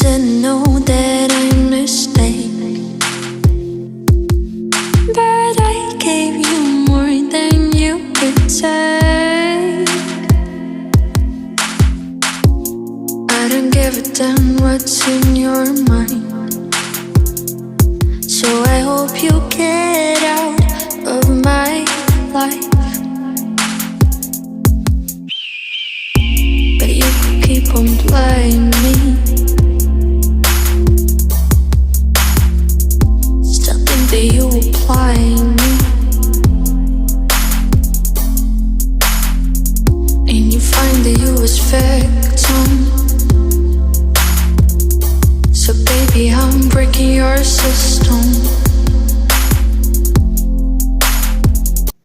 didn't know that I mistake, but I gave you more than you could take. I don't give a damn what's in your mind, so I hope you get out of my life. But you could keep on playing me, still think that you applying me, and you find that you was victim. So baby, I'm breaking your system.